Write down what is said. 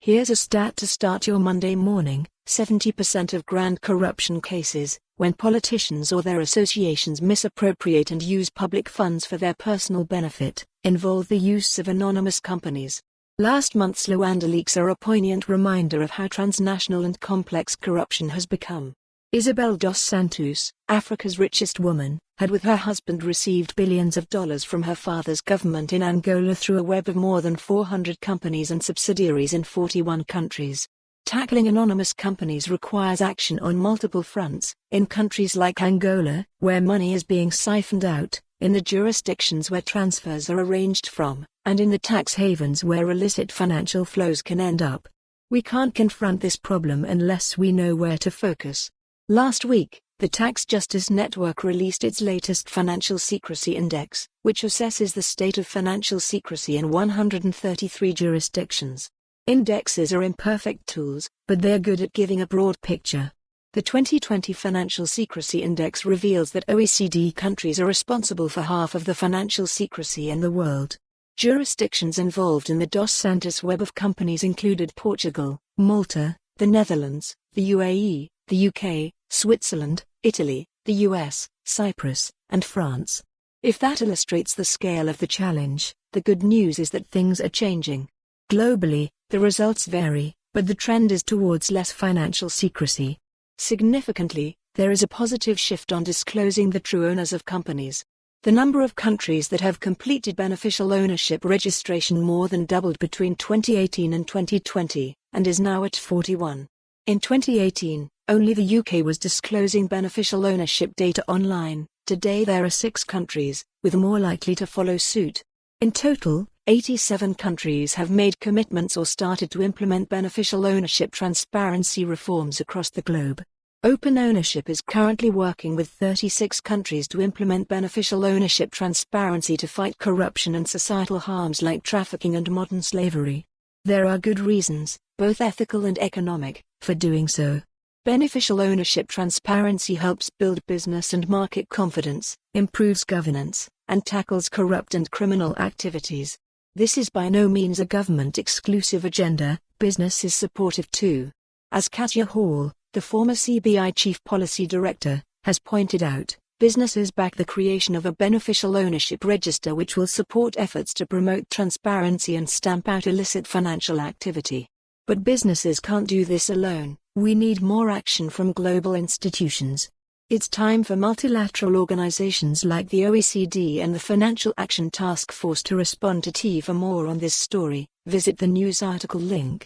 Here's a stat to start your Monday morning: 70% of grand corruption cases, when politicians or their associations misappropriate and use public funds for their personal benefit, involve the use of anonymous companies. Last month's Luanda Leaks are a poignant reminder of how transnational and complex corruption has become. Isabel dos Santos, Africa's richest woman, had with her husband received billions of dollars from her father's government in Angola through a web of more than 400 companies and subsidiaries in 41 countries. Tackling anonymous companies requires action on multiple fronts: in countries like Angola, where money is being siphoned out, in the jurisdictions where transfers are arranged from, and in the tax havens where illicit financial flows can end up. We can't confront this problem unless we know where to focus. Last week, the Tax Justice Network released its latest Financial Secrecy Index, which assesses the state of financial secrecy in 133 jurisdictions. Indexes are imperfect tools, but they're good at giving a broad picture. The 2020 Financial Secrecy Index reveals that OECD countries are responsible for half of the financial secrecy in the world. Jurisdictions involved in the Dos Santos web of companies included Portugal, Malta, the Netherlands, the UAE, the UK, Switzerland, Italy, the US, Cyprus, and France. If that illustrates the scale of the challenge, the good news is that things are changing. Globally, the results vary, but the trend is towards less financial secrecy. Significantly, there is a positive shift on disclosing the true owners of companies. The number of countries that have completed beneficial ownership registration more than doubled between 2018 and 2020, and is now at 41. In 2018, only the UK was disclosing beneficial ownership data online. Today there are 6 countries, with more likely to follow suit. In total, 87 countries have made commitments or started to implement beneficial ownership transparency reforms across the globe. Open Ownership is currently working with 36 countries to implement beneficial ownership transparency to fight corruption and societal harms like trafficking and modern slavery. There are good reasons, both ethical and economic, for doing so. Beneficial ownership transparency helps build business and market confidence, improves governance, and tackles corrupt and criminal activities. This is by no means a government-exclusive agenda. Business is supportive too. As Katia Hall, the former CBI Chief Policy Director, has pointed out, businesses back the creation of a beneficial ownership register which will support efforts to promote transparency and stamp out illicit financial activity. But businesses can't do this alone. We need more action from global institutions. It's time for multilateral organizations like the OECD and the Financial Action Task Force to respond to. For more on this story, visit the news article link.